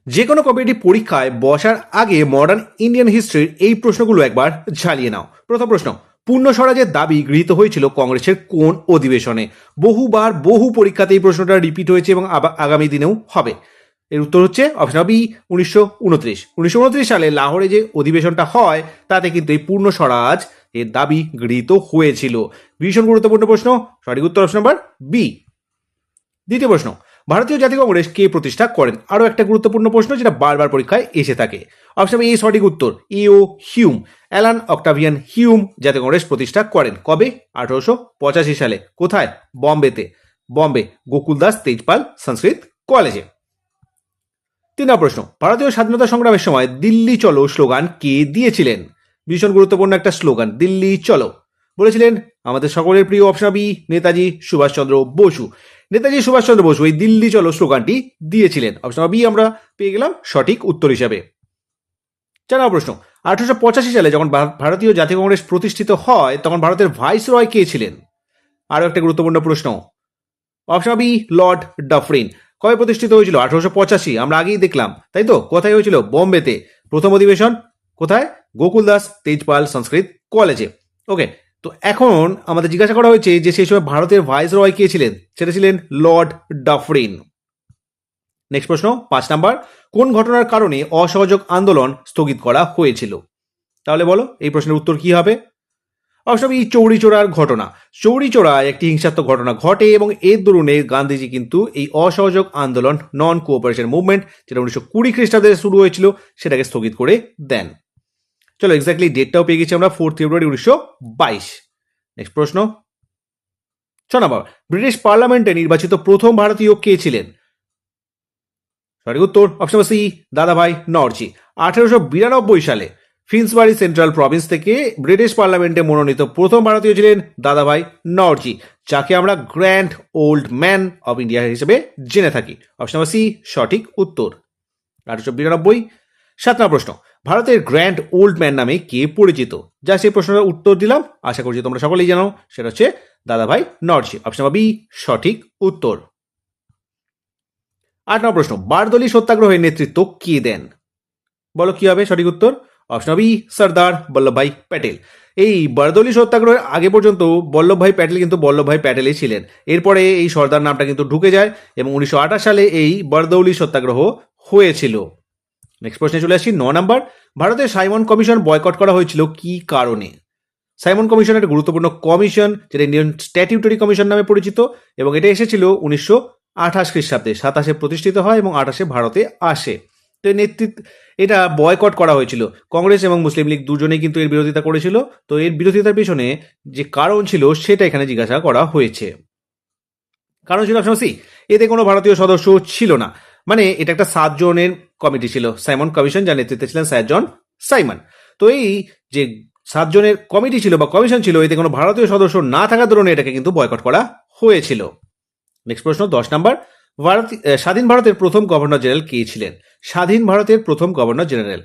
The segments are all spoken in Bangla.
যে কোনো কম্পিটিটিভ পরীক্ষায় বসার আগে মডার্ন ইন্ডিয়ান হিস্ট্রির এই প্রশ্নগুলো একবার ঝালিয়ে নাও। প্রথম প্রশ্ন, পূর্ণ স্বরাজের দাবি গৃহীত হয়েছিল কংগ্রেসের কোন অধিবেশনে? বহুবার বহু পরীক্ষাতে এই প্রশ্নটা রিপিট হয়েছে এবং আগামী দিনেও হবে। এর উত্তর হচ্ছে অপশন বি 1929 সালে লাহোরে যে অধিবেশনটা হয় তাতে কিন্তু এই পূর্ণ স্বরাজ এর দাবি গৃহীত হয়েছিল। ভীষণ গুরুত্বপূর্ণ প্রশ্ন, সঠিক উত্তর অপশন নাম্বার বি। দ্বিতীয় প্রশ্ন, ভারতীয় জাতীয় কংগ্রেস কে প্রতিষ্ঠা করেন? আরও একটা গুরুত্বপূর্ণ প্রশ্ন যেটা বারবার পরীক্ষায় এসে থাকে। অপশন এ সঠিক উত্তর ইও হিউম। অ্যালান অক্টাভিয়ান হিউম জাতীয় কংগ্রেস প্রতিষ্ঠা করেন। কবে? 1885 সালে। কোথায়? বম্বে গোকুলদাস তেজপাল সংস্কৃত কলেজে। তিন নম্বর প্রশ্ন, ভারতীয় স্বাধীনতা সংগ্রামের সময় দিল্লি চলো স্লোগান কে দিয়েছিলেন? ভীষণ গুরুত্বপূর্ণ একটা স্লোগান, দিল্লি চলো। বলেছিলেন আমাদের সকলের প্রিয় অপশন বি নেতাজি সুভাষচন্দ্র বসু। নেতাজি সুভাষচন্দ্র বসু এই দিল্লি চলো স্লোগানটি দিয়েছিলেন। অপশন বি আমরা পেয়ে গেলাম সঠিক উত্তর হিসাবে। 4 নম্বর প্রশ্ন, 1885 সালে যখন ভারতীয় জাতীয় কংগ্রেস প্রতিষ্ঠিত হয় তখন ভারতের ভাইসরয় কে ছিলেন? আরও একটা গুরুত্বপূর্ণ প্রশ্ন, অপশন বি লর্ড ডাফরিন। কবে প্রতিষ্ঠিত হয়েছিল? 1885। আমরা আগেই দেখলাম, তাই তো? কোথায় হয়েছিল? বোম্বেতে। প্রথম অধিবেশন কোথায়? গোকুলদাস তেজপাল সংস্কৃত কলেজে। ওকে, তো এখন আমাদের জিজ্ঞাসা করা হয়েছে যে সেই সময় ভারতের ভাইসরয় কে ছিলেন? সেটা ছিলেন লর্ড ডাফরিন। নেক্সট প্রশ্ন 5 নাম্বার, কোন ঘটনার কারণে অসহযোগ আন্দোলন স্থগিত করা হয়েছিল? তাহলে বলো এই প্রশ্নের উত্তর কি হবে? অবশ্য এই চৌরিচৌরার ঘটনা। চৌরিচৌরায় একটি হিংসাত্মক ঘটনা ঘটে এবং এর দরুনে গান্ধীজি কিন্তু এই অসহযোগ আন্দোলন নন কোঅপারেশন মুভমেন্ট যেটা 1920 খ্রিস্টাব্দে শুরু হয়েছিল সেটাকে স্থগিত করে দেন। চলো এক্স্যাক্টলি ডেটটাও পেয়ে গেছি আমরা, 4 ফেব্রুয়ারি 1922। নেক্সট প্রশ্ন 6 নম্বর, ব্রিটিশ পার্লামেন্টে নির্বাচিত প্রথম ভারতীয় কে ছিলেন? সঠিক উত্তর অপশন সি দাদাভাই নওরোজি। 1892 সালে ফিন্সবারি সেন্ট্রাল প্রভিন্স থেকে ব্রিটিশ পার্লামেন্টে মনোনীত প্রথম ভারতীয় ছিলেন দাদাভাই নওরোজি, যাকে আমরা grand old man of India হিসেবে জেনে থাকি। অপশন নাম্বার সি সঠিক উত্তর 1892। 7 নম্বর প্রশ্ন, ভারতের গ্র্যান্ড ওল্ড ম্যান নামে কে পরিচিত? যা সেই প্রশ্নের উত্তর দিলাম, আশা করছি তোমরা সকলেই জানো, সেটা হচ্ছে দাদাভাই নওরোজি। অপশন নাম্বার বি সঠিক উত্তর। 8 নম্বর প্রশ্ন, বারদৌলি সত্যাগ্রহের নেতৃত্ব কে দেন? বলো কি হবে সঠিক উত্তর? Option B Sardar Vallabhbhai Patel. এই বারদৌলি সত্যাগ্রহের আগে পর্যন্ত বল্লভভাই প্যাটেল কিন্তু বল্লভভাই প্যাটেলই ছিলেন। এরপরে এই সর্দার নামটা কিন্তু ঢুকে যায় এবং 1928 সালে এই বারদৌলি সত্যাগ্রহ হয়েছিল। নেক্সট প্রশ্নে চলে আসছি 9 নাম্বার, ভারতের সাইমন কমিশন বয়কট করা হয়েছিল কি কারণে? সাইমন কমিশন একটা গুরুত্বপূর্ণ কমিশন যেটা ইন্ডিয়ান স্ট্যাটিউটরি কমিশন নামে পরিচিত এবং এটা এসেছিল 1928 খ্রিস্টাব্দে। 27 প্রতিষ্ঠিত হয় এবং 28 ভারতে আসে। তো এটা বয়কট করা হয়েছিল। কংগ্রেস এবং মুসলিম লীগ দুজনেই কিন্তু এর বিরোধিতা করেছিল। তো এর বিরোধিতার পেছনে যে কারণ ছিল সেটা এখানে জিজ্ঞাসা করা হয়েছে। কারণ ছিল অপশন সি, এতে কোনো ভারতীয় সদস্য ছিল না। মানে এটা একটা 7 জনের কমিটি ছিল, সাইমন কমিশন, যার নেতৃত্বে ছিলেন স্যার জন সাইমন। তো এই যে 7 জনের কমিটি ছিল বা কমিশন ছিল, এতে কোনো ভারতীয় সদস্য না থাকার দরুন এটাকে কিন্তু বয়কট করা হয়েছিল। নেক্সট প্রশ্ন 10 নাম্বার, স্বাধীন ভারতের প্রথম গভর্নর জেনারেল কে ছিলেন? স্বাধীন ভারতের প্রথম গভর্নর জেনারেল।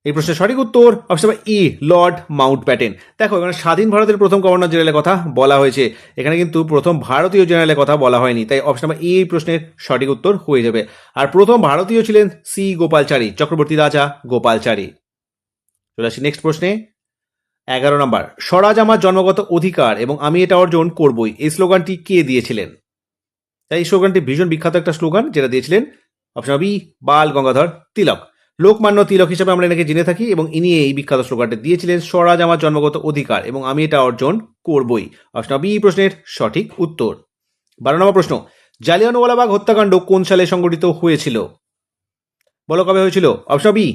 এই প্রশ্নের সঠিক উত্তর অপশন ই লর্ড মাউন্টব্যাটেন। দেখো এখানে স্বাধীন ভারতের প্রথম গভর্নর জেনারেলের কথা বলা হয়েছে, এখানে কিন্তু প্রথম ভারতীয় জেনারেলের কথা বলা হয়নি, তাই অপশন নাম্বার এই প্রশ্নের সঠিক উত্তর হয়ে যাবে। আর প্রথম ভারতীয় ছিলেন সি গোপালচারী, চক্রবর্তী রাজা গোপালচারী। চলে আসি নেক্সট প্রশ্নে 11 নম্বর, স্বরাজ আমার জন্মগত অধিকার এবং আমি এটা অর্জন করবই, এই স্লোগানটি কে দিয়েছিলেন? তাই এই স্লোগানটি ভীষণ বিখ্যাত একটা স্লোগান যেটা দিয়েছিলেন অপশন বি বাল গঙ্গাধর তিলক। লোকমান্য তিলক হিসেবে আমরা এনাকে জেনে থাকি এবং ইনি এই বিখ্যাত স্লোগানটি দিয়েছিলেন, স্বরাজ আমার জন্মগত অধিকার এবং আমি এটা অর্জন করবই। অপশন বি প্রশ্নের সঠিক উত্তর। 12 নম্বর প্রশ্ন, জালিয়ানওয়ালাবাগ হত্যাকাণ্ড কোন সালে সংঘটিত হয়েছিল? বলো কবে হয়েছিল? অপশন বি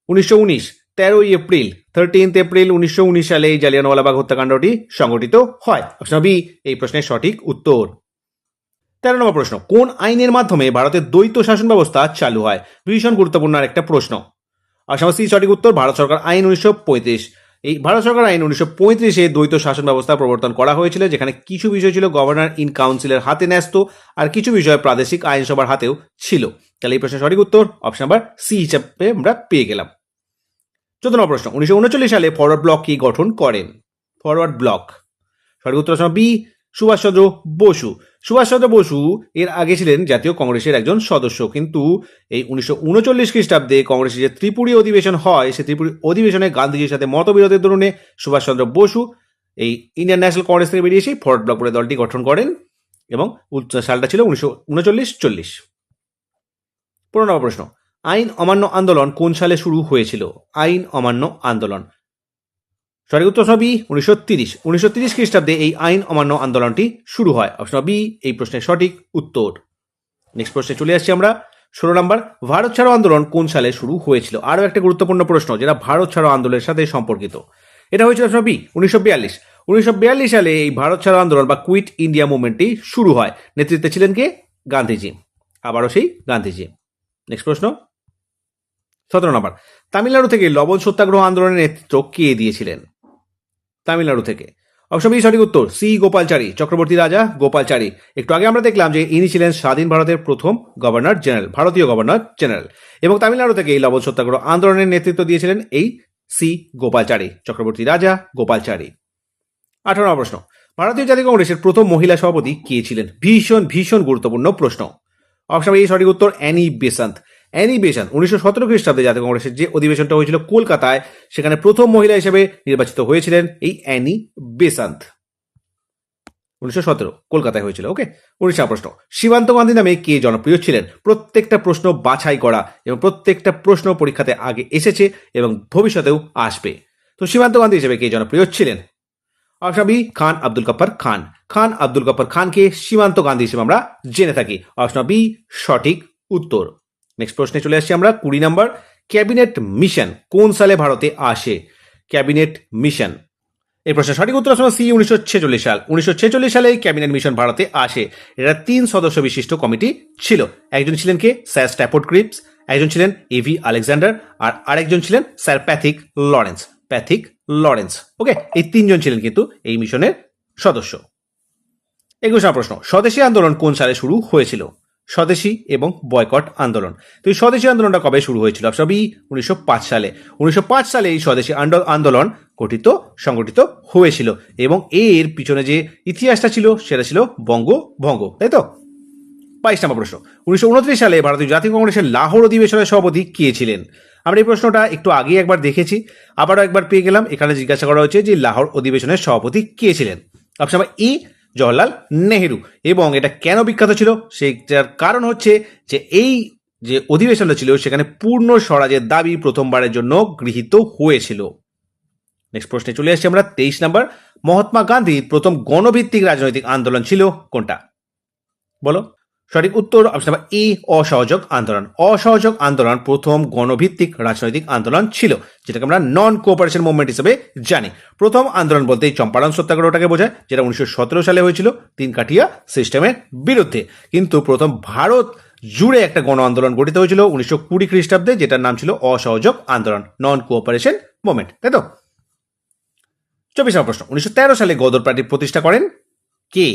1919, 13 এপ্রিল, 13 এপ্রিল 1919 সালে এই জালিয়ানওয়ালাবাগ হত্যাকাণ্ডটি সংঘটিত হয়। অপশন বি এই প্রশ্নের সঠিক উত্তর। 13 নম্বর প্রশ্ন, কোন আইনের মাধ্যমে ভারতের দ্বৈত শাসন ব্যবস্থা চালু হয়? ভীষণ গুরুত্বপূর্ণ একটা প্রশ্ন। অপশন সি সঠিক উত্তর ভারত সরকার আইন 1935। এই ভারত সরকার আইন 1935-এ দ্বৈত শাসন ব্যবস্থা প্রবর্তন করা হয়েছিল, যেখানে কিছু বিষয় ছিল গভর্নর ইন কাউন্সিলের হাতে ন্যস্ত আর কিছু বিষয় প্রাদেশিক আইনসভার হাতেও ছিল। তাহলে এই প্রশ্নের সঠিক উত্তর অপশন নাম্বার সি হিসাবে আমরা পেয়ে গেলাম। 14 নম্বর প্রশ্ন, 1939 সালে ফরওয়ার্ড ব্লক কি গঠন করেন? ফরওয়ার্ড ব্লক সঠিক উত্তর অপশন বি সুভাষচন্দ্র বসু। সুভাষচন্দ্র বসু এর আগে ছিলেন জাতীয় কংগ্রেসের একজন সদস্য, কিন্তু এই 1939 খ্রিস্টাব্দে কংগ্রেসের যে ত্রিপুরী অধিবেশন হয়, সেই ত্রিপুরী অধিবেশনে গান্ধীজির সাথে মতবিরোধের দরুনে সুভাষচন্দ্র বসু এই ইন্ডিয়ান ন্যাশনাল কংগ্রেস থেকে বেরিয়ে এসে ফরওয়ার্ড ব্লক করে দলটি গঠন করেন এবং সালটা ছিল 1939-40। 15 নম্বর প্রশ্ন, আইন অমান্য আন্দোলন কোন সালে শুরু হয়েছিল? আইন অমান্য আন্দোলন, সঠিক উত্তর অপশন বি 1930 খ্রিস্টাব্দে এই আইন অমান্য আন্দোলনটি শুরু হয়। অপশন বি এই প্রশ্নের সঠিক উত্তর। নেক্সট প্রশ্নে চলে আসছি আমরা। 16 নম্বর, ভারত ছাড়ো আন্দোলন কোন সালে শুরু হয়েছিল? আরও একটা গুরুত্বপূর্ণ প্রশ্ন যেটা ভারত ছাড়ো আন্দোলনের সাথে সম্পর্কিত। এটা হয়েছিল অপশন বি 1942। 1942 সালে এই ভারত ছাড়ো আন্দোলন বা কুইট ইন্ডিয়া মুভমেন্টটি শুরু হয়। নেতৃত্বে ছিলেন কে? গান্ধীজি, আবারও সেই গান্ধীজি। নেক্সট প্রশ্ন 17 নম্বর, তামিলনাড়ু থেকে লবণ সত্যাগ্রহ আন্দোলনের নেতৃত্ব কে দিয়েছিলেন? তামিলনাড়ু থেকে। অপশন বি সঠিক উত্তর, সি গোপালচারী, চক্রবর্তী রাজা গোপালচারী। একটু আগে আমরা দেখলাম যে ইনি ছিলেন স্বাধীন ভারতের প্রথম গভর্নর জেনারেল, ভারতীয় গভর্নর জেনারেল, এবং তামিলনাড়ু থেকে এই লবণ সত্যাগ্রহ আন্দোলনের নেতৃত্ব দিয়েছিলেন এই সি গোপালচারী, চক্রবর্তী রাজা গোপালচারী। 18 নম্বর প্রশ্ন, ভারতীয় জাতীয় কংগ্রেসের প্রথম মহিলা সভাপতি কে ছিলেন? ভীষণ ভীষণ গুরুত্বপূর্ণ প্রশ্ন। অপশন বি সঠিক উত্তর, অ্যানি বেসান্ত। অ্যানি বেসান্ত 1917 খ্রিস্টাব্দে জাতীয় কংগ্রেসের যে অধিবেশনটা হয়েছিল কলকাতায়, সেখানে প্রথম মহিলা হিসেবে নির্বাচিত হয়েছিলেন এই অ্যানি বেসান্ত। 1917 কলকাতায় হয়েছিল। ওকে। 19 প্রশ্ন, সীমান্ত গান্ধী নামে কে জনপ্রিয় ছিলেন? প্রত্যেকটা প্রশ্ন বাছাই করা এবং প্রত্যেকটা প্রশ্ন পরীক্ষাতে আগে এসেছে এবং ভবিষ্যতেও আসবে। তো সীমান্ত গান্ধী হিসেবে কে জনপ্রিয় ছিলেন? অপশন বি খান আব্দুল গফর খান। খান আব্দুল গফর খানকে সীমান্ত গান্ধী হিসেবে আমরা জেনে থাকি। অপশন বি সঠিক উত্তর। নেক্সট প্রশ্নে চলে আসছি আমরা। 20 নম্বর, ক্যাবিনেট মিশন কোন সালে ভারতে আসে? ক্যাবিনেট মিশন, এই প্রশ্নের সঠিক উত্তর অপশন সি 1946 সাল। 1946 সালে ক্যাবিনেট মিশন ভারতে আসে। এটা 3 সদস্য বিশিষ্ট কমিটি ছিল। একজন ছিলেন কে? স্যার স্ট্যাফোর্ড ক্রিপস, একজন ছিলেন এভি আলেকজান্ডার, আর আরেকজন ছিলেন sir Pethick Lawrence. Pethick Lawrence. Okay, এই 3 জন ছিলেন কিন্তু এই মিশনের সদস্য। 21 নম্বর প্রশ্ন, স্বদেশী আন্দোলন কোন সালে শুরু হয়েছিল? স্বদেশী এবং বয়কট আন্দোলন। তো এই স্বদেশী আন্দোলনটা কবে শুরু হয়েছিল? অপশন বি 1905 সালে। 1905 সালে এই স্বদেশী আন্দোলন সংগঠিত হয়েছিল এবং এর পিছনে যে ইতিহাসটা ছিল সেটা ছিল বঙ্গভঙ্গ, তাই তো? 22 নম্বর প্রশ্ন, 1929 সালে ভারতীয় জাতীয় কংগ্রেসের লাহোর অধিবেশনের সভাপতি কে ছিলেন? আমরা এই প্রশ্নটা একটু আগে একবার দেখেছি, আবারও একবার পেয়ে গেলাম। এখানে জিজ্ঞাসা করা হচ্ছে যে লাহোর অধিবেশনের সভাপতি কে ছিলেন। Option E Jawaharlal Nehru. এবং এটা কেন বিখ্যাত ছিল সেটার কারণ হচ্ছে যে এই যে অধিবেশনটা ছিল সেখানে পূর্ণ স্বরাজের দাবি প্রথমবারের জন্য গৃহীত হয়েছিল। নেক্সট প্রশ্নে চলে আসছি আমরা। 23 নম্বর, মহাত্মা গান্ধীর প্রথম গণভিত্তিক রাজনৈতিক আন্দোলন ছিল কোনটা? বলো। সঠিক উত্তর অপশন এ অসহযোগ আন্দোলন। অসহযোগ আন্দোলন প্রথম গণভিত্তিক রাজনৈতিক আন্দোলন ছিল, যেটাকে আমরা নন কোঅপারেশন মুভমেন্ট হিসেবে জানি। প্রথম আন্দোলন বলতে চম্পারণ সত্যাগ্রহটাকে বোঝায়, যেটা 1917 সালে হয়েছিল তিন কাঠিয়া সিস্টেমের বিরুদ্ধে। কিন্তু প্রথম ভারত জুড়ে একটা গণ আন্দোলন গঠিত হয়েছিল 1920 খ্রিস্টাব্দে, যেটার নাম ছিল অসহযোগ আন্দোলন, নন কোঅপারেশন মুভমেন্ট, তাই তো? 24 নম্বর প্রশ্ন, 1913 সালে গদর পার্টি প্রতিষ্ঠা করেন কে?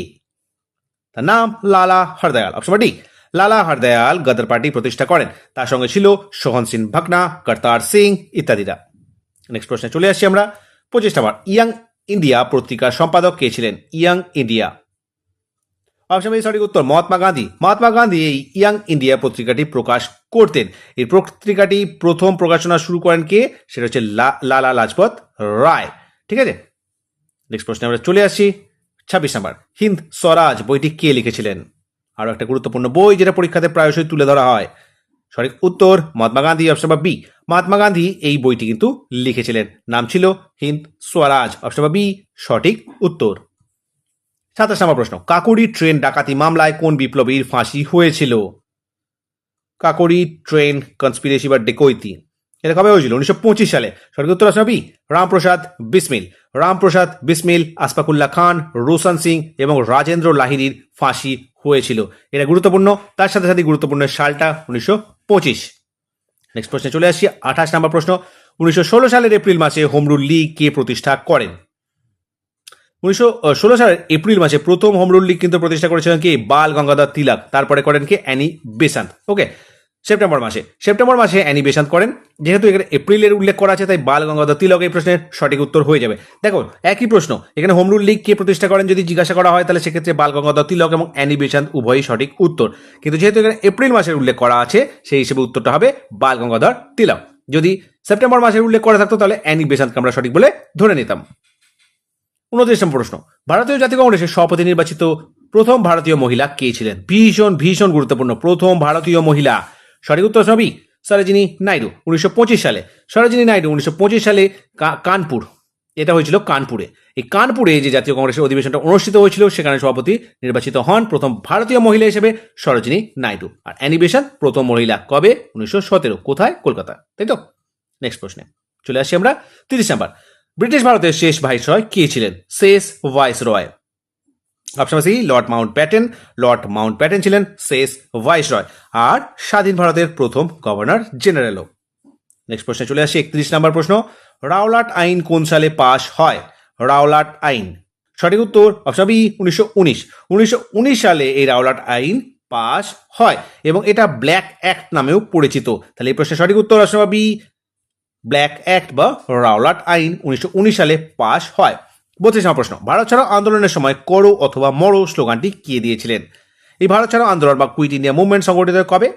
তার নাম লালা হরদয়াল। অপশন ডি লালা হরদয়াল গদর পার্টি প্রতিষ্ঠা করেন। তার সঙ্গে ছিল সোহন সিং ভাকনা, করতার সিং ইত্যাদিরা। নেক্সট প্রশ্নে চলে আসছি আমরা। 25 নম্বর, ইয়াং ইন্ডিয়া পত্রিকার সম্পাদক কে ছিলেন? Young India. অপশন বি সঠিক উত্তর, মহাত্মা গান্ধী। মহাত্মা গান্ধী এই ইয়াং ইন্ডিয়া পত্রিকাটি প্রকাশ করতেন। এই পত্রিকাটি প্রথম প্রকাশনা শুরু করেন কে? সেটা হচ্ছে লালা লাজপত রায়। ঠিক আছে। নেক্সট প্রশ্নে আমরা চলে আসছি। 26 নম্বর, হিন্দ স্বরাজ বইটি কে লিখেছিলেন? আরো একটা গুরুত্বপূর্ণ বই যেটা পরীক্ষাতে প্রায়শই তুলে ধরা হয়। সঠিক উত্তর মহাত্মা গান্ধী। অপশন বি মহাত্মা গান্ধী এই বইটি কিন্তু লিখেছিলেন, নাম ছিল হিন্দ স্বরাজ। অপশন বি সঠিক উত্তর। 27 নম্বর প্রশ্ন, কাকোরি ট্রেন ডাকাতি মামলায় কোন বিপ্লবীর ফাঁসি হয়েছিল? কাকোরি ট্রেন কনস্পিরেসি বা ডেকৈতি, এটা কবে হয়েছিল? 1925 সালে। সঠিক উত্তর অপশন বি রামপ্রসাদ বিসমিল। রামপ্রসাদ বিসমিল, আসফাকুল্লাহ খান, রোশন সিং এবং রাজেন্দ্র লাহিড়ির ফাঁসি হয়েছিল। এটা গুরুত্বপূর্ণ। তার সাথে সাথে গুরুত্বপূর্ণ সালটা 1925। নেক্সট প্রশ্নে চলে আসছি। 28 নম্বর প্রশ্ন, 1916 সালের এপ্রিল মাসে হোম রুল লীগ কে প্রতিষ্ঠা করেন? 1916 সালের এপ্রিল মাসে প্রথম হোম রুল লীগ কিন্তু প্রতিষ্ঠা করেছিলেন কি? বাল গঙ্গাধর তিলক। তারপরে করেন কি? Annie Besant. ওকে, সেপ্টেম্বর মাসে অ্যানি বেসান্ত করেন। যেহেতু এখানে এপ্রিলের উল্লেখ করা আছে তাই বাল গঙ্গাধর তিলক এই প্রশ্নের সঠিক উত্তর হয়ে যাবে। দেখো একই প্রশ্ন, এখানে হোম রুল লীগ কে প্রতিষ্ঠা করেন যদি জিজ্ঞাসা করা হয় তাহলে সেক্ষেত্রে বাল গঙ্গাধর তিলক এবং অ্যানি বেসান্ত উভয়ই সঠিক উত্তর, কিন্তু যেহেতু এখানে এপ্রিল মাসের উল্লেখ করা আছে সেই হিসেবে উত্তরটা হবে বাল গঙ্গাধর তিলক। যদি সেপ্টেম্বর মাসের উল্লেখ করা থাকতো তাহলে অ্যানি বেসান্তকে আমরা সঠিক বলে ধরে নিতাম। 29 নম্বর প্রশ্ন, ভারতীয় জাতীয় কংগ্রেসের সভাপতি নির্বাচিত প্রথম ভারতীয় মহিলা কে ছিলেন? ভীষণ গুরুত্বপূর্ণ, প্রথম ভারতীয় মহিলা। সঠিক উত্তর সবই সরোজিনী নাইডু 1925 সালে। সরোজিনী নাইডু 1925 সালে কানপুর, এটা হয়েছিল কানপুরে। এই কানপুরে যে জাতীয় কংগ্রেসের অধিবেশনটা অনুষ্ঠিত হয়েছিল সেখানে সভাপতি নির্বাচিত হন প্রথম ভারতীয় মহিলা হিসেবে সরোজিনী নাইডু। আর অ্যানি বেসান্ত প্রথম মহিলা কবে? 1917। কোথায়? কলকাতা, তাই তো? নেক্সট প্রশ্নে চলে আসি আমরা। 30 নাম্বার, ব্রিটিশ ভারতের শেষ ভাইসরয় কে ছিলেন? শেষ viceroy. Option C Lord Mountbatten. Lord Mountbatten ছিলেন শেষ ভাইসরয় আর স্বাধীন ভারতের প্রথম গভর্নর জেনারেলও। নেক্সট প্রশ্নে চলে আসি। 31 নম্বর প্রশ্ন, রাওলাট আইন কোন সালে পাশ হয়? রাওলাট আইন। সঠিক উত্তর অপশন বি 1919। 1919 সালে এই রাওলাট আইন পাশ হয় এবং এটা ব্ল্যাক অ্যাক্ট নামেও পরিচিত। তাহলে এই প্রশ্নের সঠিক উত্তর অপশন বি ব্ল্যাক অ্যাক্ট বা রাওলাট আইন 1919 সালে পাশ হয়। 32 নম্বর প্রশ্ন, ভারত ছাড়ো আন্দোলনের সময় করো অথবা মরো স্লোগানটি কে দিয়েছিলেন? এই ভারত ছাড়ো আন্দোলন বা কুইট ইন্ডিয়া মুভমেন্ট সংগঠিত কবে?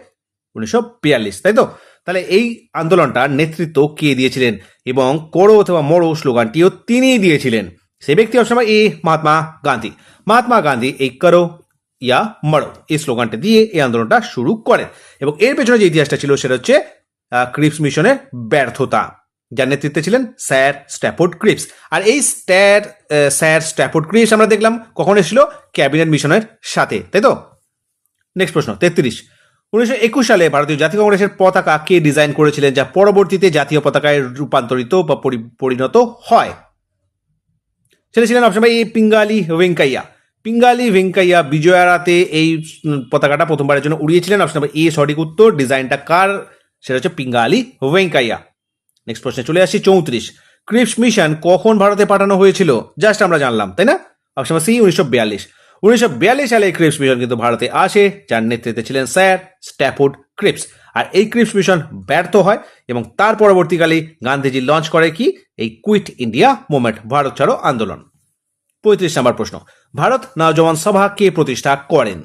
1942, তাই তো? তাহলে এই আন্দোলনটার নেতৃত্ব কে দিয়েছিলেন এবং করো অথবা মরো স্লোগানটিও তিনিই দিয়েছিলেন। সেই ব্যক্তি অপশন এ মহাত্মা গান্ধী। মহাত্মা গান্ধী এই করো ইয়া মরো এই স্লোগানটা দিয়ে এই আন্দোলনটা শুরু করেন এবং এর পেছনে যে ইতিহাসটা ছিল সেটা হচ্ছে ক্রিপস মিশনের ব্যর্থতা, যার নেতৃত্বে ছিলেন স্যার স্ট্যাফোর্ড ক্রিপস। আর এই স্যার স্ট্যাফোর্ড ক্রিপস আমরা দেখলাম কখন এসেছিল? ক্যাবিনেট মিশনের সাথে, তাই তো? নেক্সট প্রশ্ন 33, 1921 সালে ভারতীয় জাতীয় কংগ্রেসের পতাকা কে ডিজাইন করেছিলেন যা পরবর্তীতে জাতীয় পতাকায় রূপান্তরিত বা পরিণত হয়? সেটা ছিলেন অপশন এ পিঙ্গালি ভেঙ্কাইয়া। পিঙ্গালি ভেঙ্কাইয়া বিজয়ারাতে এই পতাকাটা প্রথমবারের জন্য উড়িয়েছিলেন। অপশন এ সঠিক উত্তর। ডিজাইনটা কার? সেটা হচ্ছে পিঙ্গালি ভেঙ্কাইয়া। নেক্সট প্রশ্নে চলে আসি। 34, ক্রিপস মিশন কখন ভারতে পাঠানো হয়েছিল? জাস্ট আমরা জানলাম, তাই না? Option C 1942। 1942 সালে ক্রিপস মিশন কিন্তু ভারতে আসে, যার নেতৃত্বে ছিলেন স্যার স্ট্যাফোর্ড ক্রিপস। আর এই ক্রিপস মিশন ব্যর্থ হয় এবং তার পরবর্তীকালে গান্ধীজি লঞ্চ করে কি? এই কুইট ইন্ডিয়া মুভমেন্ট, ভারত ছাড়ো আন্দোলন। 35 নম্বর প্রশ্ন, ভারত নওজওয়ান সভা কে প্রতিষ্ঠা করেন?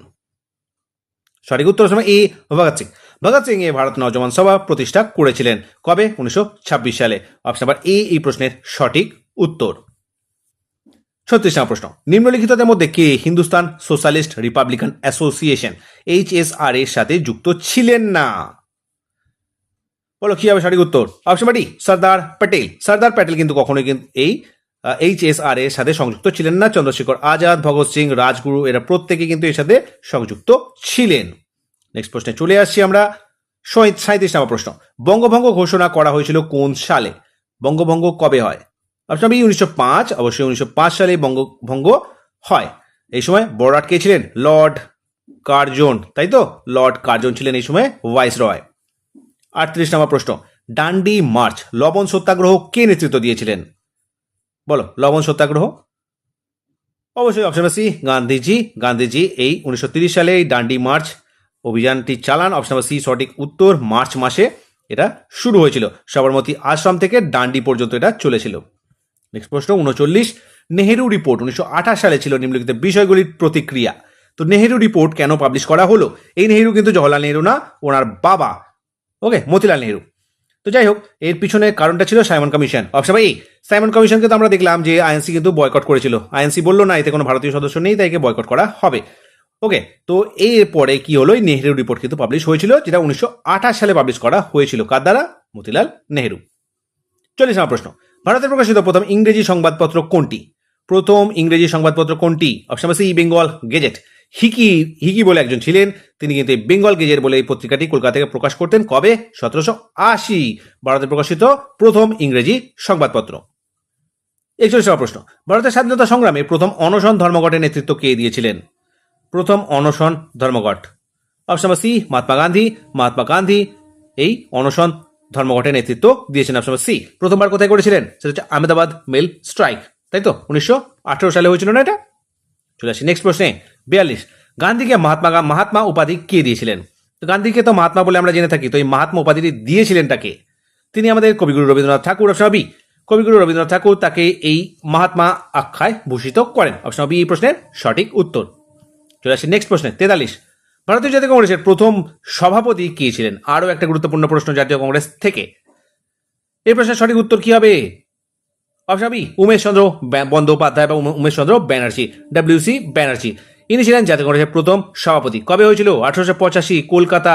সঠিক উত্তর সময় এ ভগৎ সিং। ভগৎ সিং এ ভারত নওজওয়ান সভা প্রতিষ্ঠা করেছিলেন কবে? 1926 সালে। অপশন নাম্বার এ এই প্রশ্নের সঠিক উত্তর। 36 নম্বর প্রশ্ন, নিম্নলিখিতদের মধ্যে কে Hindustan socialist republican association HSR এর সাথে যুক্ত ছিলেন না? বলো কি হবে সঠিক উত্তর? Option D Sardar Patel. সর্দার প্যাটেল কিন্তু কখনোই কিন্তু এই HSR এর সাথে সংযুক্ত ছিলেন না। চন্দ্রশেখর আজাদ, ভগৎ সিং, রাজগুরু এরা প্রত্যেকে কিন্তু এর সাথে সংযুক্ত ছিলেন। নেক্সট প্রশ্নে চলে আসছি আমরা। 37 নম্বর প্রশ্ন, বঙ্গভঙ্গ ঘোষণা করা হয়েছিল কোন সালে? বঙ্গভঙ্গ কবে হয়? Option B 1905। অবশ্যই 1905 সালে বঙ্গভঙ্গ হয়। এই সময় বড়লাট কে ছিলেন? লর্ড কার্জন, তাই তো? লর্ড কার্জন ছিলেন এই সময় ভাইসরয়। 38 নম্বর প্রশ্ন, ডান্ডি মার্চ লবণ সত্যাগ্রহ কে নেতৃত্ব দিয়েছিলেন? বলো লবণ সত্যাগ্রহ। অবশ্যই অপশন সি গান্ধীজি। গান্ধীজি এই 1930 সালে এই ডান্ডি মার্চ অভিযানটি চালান। অপশন সি সঠিক উত্তর। মার্চ মাসে এটা শুরু হয়েছিল, সবরমতী আশ্রম থেকে ডান্ডি পর্যন্ত এটা চলেছিল। নেক্সট প্রশ্ন 39, নেহেরু রিপোর্ট 1928 সালে ছিল নিম্নলিখিত বিষয়গুলির প্রতিক্রিয়া। তো নেহেরু রিপোর্ট কেন পাবলিশ করা হলো? এই নেহেরু কিন্তু জওহরলাল নেহেরু না, ওনার বাবা, ওকে, মতিলাল নেহেরু। তো যাই হোক, এর পিছনে কারণটা ছিল সাইমন কমিশন। অপশন এই সাইমন কমিশনকে তো আমরা দেখলাম যে আইএনসি কিন্তু বয়কট করেছিল। আইএনসি বললো না এতে কোনো ভারতীয় সদস্য নেই, তাই একে বয়কট করা হবে। ওকে, তো এরপরে কি হলো? নেহেরু রিপোর্ট কিন্তু পাবলিশ হয়েছিল, যেটা 1928 সালে পাবলিশ করা হয়েছিল। কার দ্বারা? মতিলাল নেহেরু। 40 নম্বর প্রশ্ন, ভারতে প্রকাশিত প্রথম ইংরেজি সংবাদপত্র কোনটি? প্রথম ইংরেজি সংবাদপত্র কোনটি? Option C Bengal Gazette. Hicky বলে একজন ছিলেন, তিনি কিন্তু এই বেঙ্গল গেজেট বলে এই পত্রিকাটি কলকাতা থেকে প্রকাশ করতেন। কবে? 1780 ভারতে প্রকাশিত প্রথম ইংরেজি সংবাদপত্র। 41 নম্বর প্রশ্ন, ভারতের স্বাধীনতা সংগ্রামে প্রথম অনশন ধর্মঘটের নেতৃত্ব কে দিয়েছিলেন? প্রথম অনশন ধর্মঘট। Option C Mahatma Gandhi. মহাত্মা গান্ধী এই অনশন ধর্মঘটের নেতৃত্ব দিয়েছেন। Option C. প্রথমবার কোথায় করেছিলেন? সেটা হচ্ছে আহমেদাবাদ মেল স্ট্রাইক, তাই তো? 1918 সালে হয়েছিল না এটা? চলে আসি নেক্সট প্রশ্নে। 42, গান্ধীকে মহাত্মা উপাধি কে দিয়েছিলেন? তো গান্ধীকে তো মহাত্মা বলে আমরা জেনে থাকি, তো এই মহাত্মা উপাধিটি দিয়েছিলেন তাকে? তিনি আমাদের কবিগুরু রবীন্দ্রনাথ ঠাকুর। অপশন বি, কবিগুরু রবীন্দ্রনাথ ঠাকুর তাকে এই মহাত্মা আখ্যায় ভূষিত করেন। অপশন বি এই প্রশ্নের সঠিক উত্তর। চলে আসি নেক্সট প্রশ্নে 43। ভারতীয় জাতীয় কংগ্রেসের প্রথম সভাপতি কে ছিলেন? আরও একটা গুরুত্বপূর্ণ প্রশ্ন জাতীয় কংগ্রেস থেকে। এই প্রশ্নের সঠিক উত্তর কি হবে? অপশন বি উমেশ চন্দ্র বন্দ্যোপাধ্যায় বা উমেশ চন্দ্র ব্যানার্জি, WC ব্যানার্জি। ইনি ছিলেন জাতীয় কংগ্রেসের প্রথম সভাপতি। কবে হয়েছিল? 1885 কলকাতা,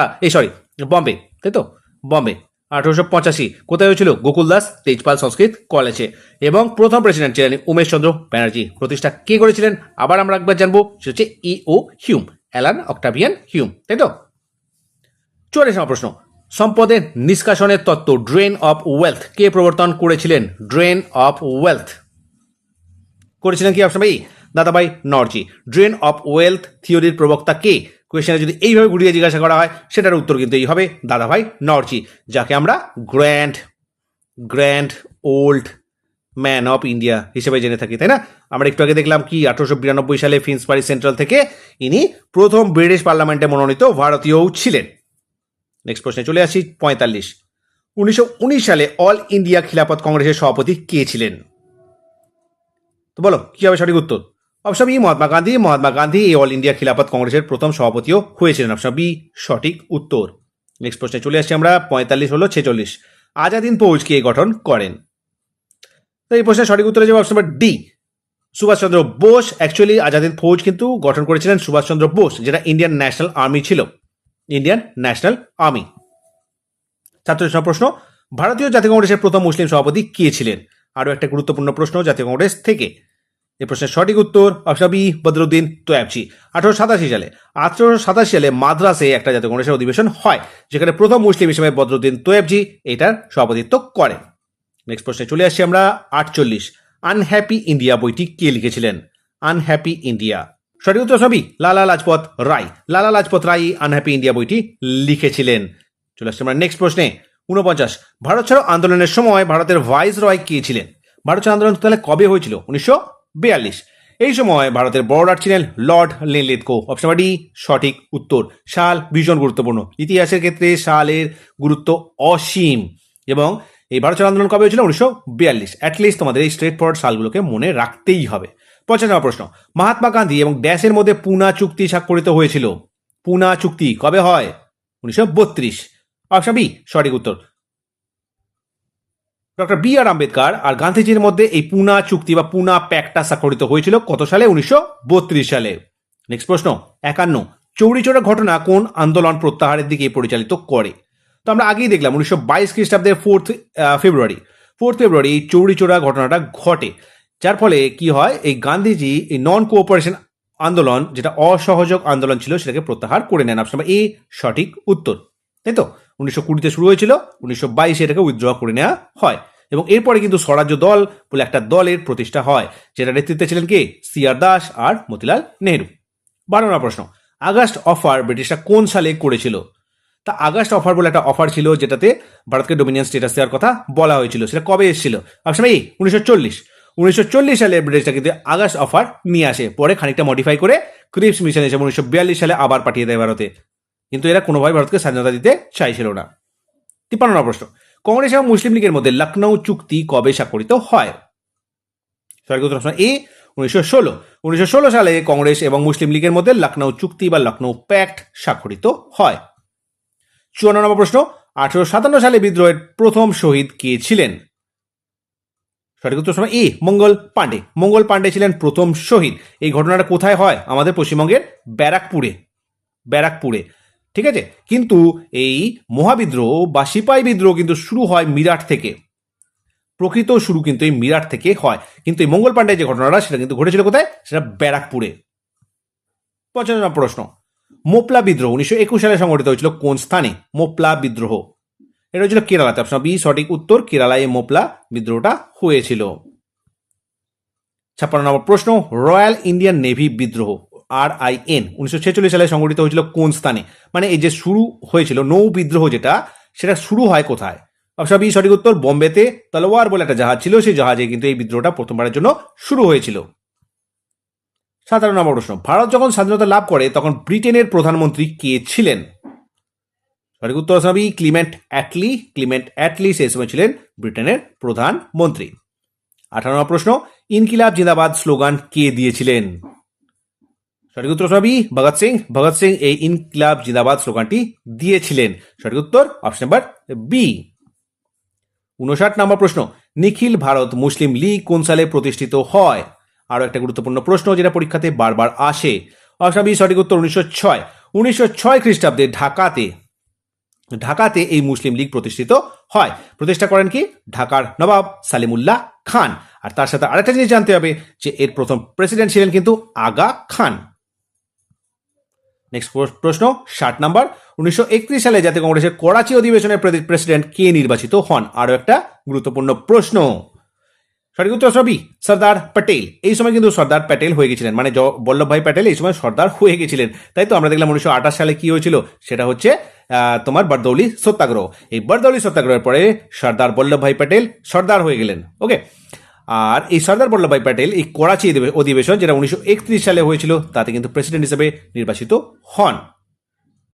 বম্বে, তাই তো, বম্বে 1885। কোথায় হয়েছিল? গোকুলদাস তেজপাল সংস্কৃত কলেজে। এবং প্রথম প্রেসিডেন্ট ছিলেন উমেশ চন্দ্র ব্যানার্জি। প্রতিষ্ঠা কে করেছিলেন আবার আমরা একবার জানবো, সেটা হচ্ছে E.O. Hume, Alan Octavian Hume, তাই তো। 44 প্রশ্ন। সম্পদের নিষ্কাশনের তত্ত্ব ড্রেন অফ ওয়েলথ কে প্রবর্তন করেছিলেন? ড্রেন অফ ওয়েলথ করেছিলেন কি? অপশন বি দাদাভাই নরজি। ড্রেন অফ ওয়েলথ থিওরির প্রবক্তা কে? কোয়েশ্চেনে যদি এইভাবে ঘুরিয়ে জিজ্ঞাসা করা হয় সেটার উত্তর কিন্তু এই হবে দাদাভাই নরজি, যাকে আমরা grand old man of India হিসেবে জেনে থাকি, তাই না? আমরা একটু আগে দেখলাম কি 1892 সালে ফিন্সবারি সেন্ট্রাল থেকে ইনি প্রথম ব্রিটিশ পার্লামেন্টে মনোনীত ভারতীয়ও ছিলেন। নেক্সট প্রশ্নে চলে আসি 45। 1919 সালে অল ইন্ডিয়া খিলাফত কংগ্রেসের সভাপতি কে ছিলেন? তো বলো কি হবে সঠিক উত্তর? Option B Mahatma Gandhi. মহাত্মা গান্ধী এই অল ইন্ডিয়া খিলাফত কংগ্রেসের প্রথম সভাপতিও হয়েছিলেন। অপশন বি সঠিক উত্তর। নেক্সট প্রশ্নে চলে আসছি আমরা 45 হলো 46। আজাদিন ফৌজ কে গঠন করেন? তো এই প্রশ্নের সঠিক উত্তরে যাবে option number D Subhash Chandra Bose. Actually Azad Hind Fauj কিন্তু গঠন করেছিলেন সুভাষচন্দ্র বোস, যেটা ইন্ডিয়ান ন্যাশনাল আর্মি ছিল, ইন্ডিয়ান ন্যাশনাল আর্মি। 47 প্রশ্ন। ভারতীয় জাতীয় কংগ্রেসের প্রথম মুসলিম সভাপতি কে ছিলেন? আরও একটা গুরুত্বপূর্ণ প্রশ্ন জাতীয় কংগ্রেস থেকে। এই প্রশ্নের সঠিক উত্তর অপশন বি বদরুদ্দিন তৈয়বজি। 1887 সালে মাদ্রাসে একটা জাতীয় কংগ্রেসের অধিবেশন হয়, যেখানে প্রথম মুসলিম হিসেবে বদরুদ্দিন তৈয়বজি এটার সভাপতিত্ব করেন। নেক্সট প্রশ্নে চলে আসছি আমরা 48। আনহ্যাপি ইন্ডিয়া বইটি কে লিখেছিলেন? আনহ্যাপি ইন্ডিয়া সঠিক উত্তর সবই লালা লাজপত রায়। লালা লাজপত রায় আনহ্যাপি ইন্ডিয়া বইটি লিখেছিলেন। চলে আসছি আমরা নেক্সট প্রশ্নে 49। ভারত ছাড়ো আন্দোলনের সময় ভারতের ভাইস রয় কে ছিলেন? ভারত ছাড়ো আন্দোলন তাহলে কবে হয়েছিল? 1942। এই সময় ভারতের বর্ডার ছিলেন লর্ড লিনলিথগো। অপশন ডি সঠিক উত্তর। সাল ভীষণ গুরুত্বপূর্ণ, ইতিহাসের ক্ষেত্রে সালের গুরুত্ব অসীম। এবং এই ভারত ছাড়ো আন্দোলন কবে হয়েছিল? 1942। অ্যাটলিস্ট তোমাদের এই স্ট্রেট ফরওয়ার্ড সালগুলোকে মনে রাখতেই হবে। 55 প্রশ্ন। মহাত্মা গান্ধী এবং ড্যাশের মধ্যে পুনা চুক্তি স্বাক্ষরিত হয়েছিল? পুনা চুক্তি কবে হয়? 1932। অপশন বি সঠিক উত্তর। ডক্টর বি আর আম্বেদকর আর গান্ধীজির মধ্যে এই পুনা চুক্তি বা পুনা প্যাক্টটা স্বাক্ষরিত হয়েছিল কত সালে? 1932 সালে। নেক্সট প্রশ্ন 51। চৌরি চৌরা ঘটনা কোন আন্দোলন প্রত্যাহারের দিকে পরিচালিত করে? তো আমরা আগেই দেখলাম 1922 খ্রিস্টাব্দের 4 ফেব্রুয়ারি এই চৌরি চৌরা ঘটনাটা ঘটে, যার ফলে কি হয়, এই গান্ধীজি এই নন কোঅপারেশন আন্দোলন, যেটা অসহযোগ আন্দোলন ছিল, সেটাকে প্রত্যাহার করে নেন। অপশন এ সঠিক উত্তর, তাই তো। 1920-তে শুরু হয়েছিল, 1922 এটাকে উইথড্র করে নেওয়া হয়। এবং এরপরে কিন্তু স্বরাজ্য দল বলে একটা দলের প্রতিষ্ঠা হয়, যেটা নেতৃত্বে ছিলেন কে? CR দাস আর মতিলাল নেহরু। 12 প্রশ্ন। আগস্ট অফার ব্রিটিশরা কোন সালে করেছিল? তা আগস্ট অফার বলে একটা অফার ছিল, যেটাতে ভারতকে ডোমিনিয়ন স্টেটাস দেওয়ার কথা বলা হয়েছিল। সেটা কবে এসেছিল? অপশন এ 1940 সালে ব্রিটিশরা কিন্তু আগস্ট অফার নিয়ে আসে, পরে খানিকটা মডিফাই করে ক্রিপস মিশন এসে 1942 সালে আবার পাঠিয়ে দেয় ভারতে। কিন্তু এরা কোনোভাবে ভারতকে স্বাধীনতা দিতে চাইছিল না। 53 প্রশ্ন। কংগ্রেস এবং মুসলিম লীগের মধ্যে লখনৌ চুক্তি কবে স্বাক্ষরিত হয়? সঠিক উত্তর অপশন এ 1916 সালে কংগ্রেস এবং মুসলিম লীগের মধ্যে লখনৌ চুক্তি বা লখনৌ প্যাক্ট স্বাক্ষরিত হয়। 54 প্রশ্ন। 1857 সালে বিদ্রোহের প্রথম শহীদ কে ছিলেন? সঠিক উত্তর সময় এ মঙ্গল পাণ্ডে ছিলেন প্রথম শহীদ। এই ঘটনাটা কোথায় হয়? আমাদের পশ্চিমবঙ্গের ব্যারাকপুরে, ঠিক আছে। কিন্তু এই মহাবিদ্রোহ বা সিপাহী বিদ্রোহ কিন্তু শুরু হয় মিরাট থেকে, প্রকৃত শুরু কিন্তু এই মিরাট থেকে হয়। কিন্তু এই মঙ্গল পাণ্ডে যে ঘটনাটা, সেটা কিন্তু ঘটেছিল কোথায়? সেটা ব্যারাকপুরে। 55 প্রশ্ন। মোপলা বিদ্রোহ 1921 সালে সংগঠিত হয়েছিল কোন স্থানে? মোপলা বিদ্রোহ এটা হয়েছিল কেরালাতে। অপশন বি সঠিক উত্তর। কেরালায় মোপলা বিদ্রোহটা হয়েছিল। 56 প্রশ্ন। রয়্যাল ইন্ডিয়ান নেভি বিদ্রোহ RIN 1946 সালে সংগঠিত হয়েছিল কোন স্থানে? মানে এই যে শুরু হয়েছিল নৌ বিদ্রোহ, সেটা শুরু হয় কোথায়? অপশন বি সঠিক উত্তর। বোম্বেতে তলোয়ার বলে একটা জাহাজ ছিল, সেই জাহাজে কিন্তু এই বিদ্রোহটা প্রথমবারের জন্য শুরু হয়েছিল। 57 প্রশ্ন। ভারত যখন স্বাধীনতা লাভ করে তখন ব্রিটেনের প্রধানমন্ত্রী কে ছিলেন? সঠিক উত্তর হবে ক্লিমেন্ট অ্যাটলি। ক্লিমেন্ট অ্যাটলি সেই সময় ছিলেন ব্রিটেনের প্রধানমন্ত্রী। 18 নম্বর প্রশ্ন, ইনকিলাব জিন্দাবাদ স্লোগান কে দিয়েছিলেন? সঠিক উত্তর হবে ভগৎ সিং। ভগৎ সিং এই ইনকিলাব জিন্দাবাদ স্লোগানটি দিয়েছিলেন। সঠিক উত্তর অপশন নাম্বার বি। 59 নম্বর প্রশ্ন, নিখিল ভারত মুসলিম লীগ কোন সালে প্রতিষ্ঠিত হয়? আরো একটা গুরুত্বপূর্ণ প্রশ্ন যেটা পরীক্ষাতে বারবার আসে। অপশন বি সঠিক উত্তর 1906। 1906 খ্রিস্টাব্দে ঢাকাতে এই মুসলিম লীগ প্রতিষ্ঠিত হয়। প্রতিষ্ঠা করেন কি? ঢাকার নবাব সালিমুল্লাহ খান। আর তার সাথে আরেকটা জিনিস জানতে হবে যে এর প্রথম প্রেসিডেন্ট ছিলেন কিন্তু আগা খান। নেক্সট প্রশ্ন 60 নাম্বার, 1931 সালে জাতীয় কংগ্রেসের করাচি অধিবেশনের প্রেসিডেন্ট কে নির্বাচিত হন? আরো একটা গুরুত্বপূর্ণ প্রশ্ন। সঠিক উত্তর সবই সর্দার প্যাটেল। এই সময় কিন্তু সর্দার প্যাটেল হয়ে গেছিলেন, মানে বল্লভভাই প্যাটেল এই সময় সর্দার হয়ে গেছিলেন। তাই তো আমরা দেখলাম 1928 সালে কি হয়েছিল, সেটা হচ্ছে তোমার বারদৌলি সত্যাগ্রহ। এই বারদৌলি সত্যাগ্রহের পরে সর্দার বল্লভভাই প্যাটেল সর্দার হয়ে গেলেন। ওকে, আর এই সর্দার বল্লভভাই প্যাটেল এই করাচি অধিবেশন যেটা 1931 সালে হয়েছিল তাতে কিন্তু প্রেসিডেন্ট হিসেবে নির্বাচিত হন।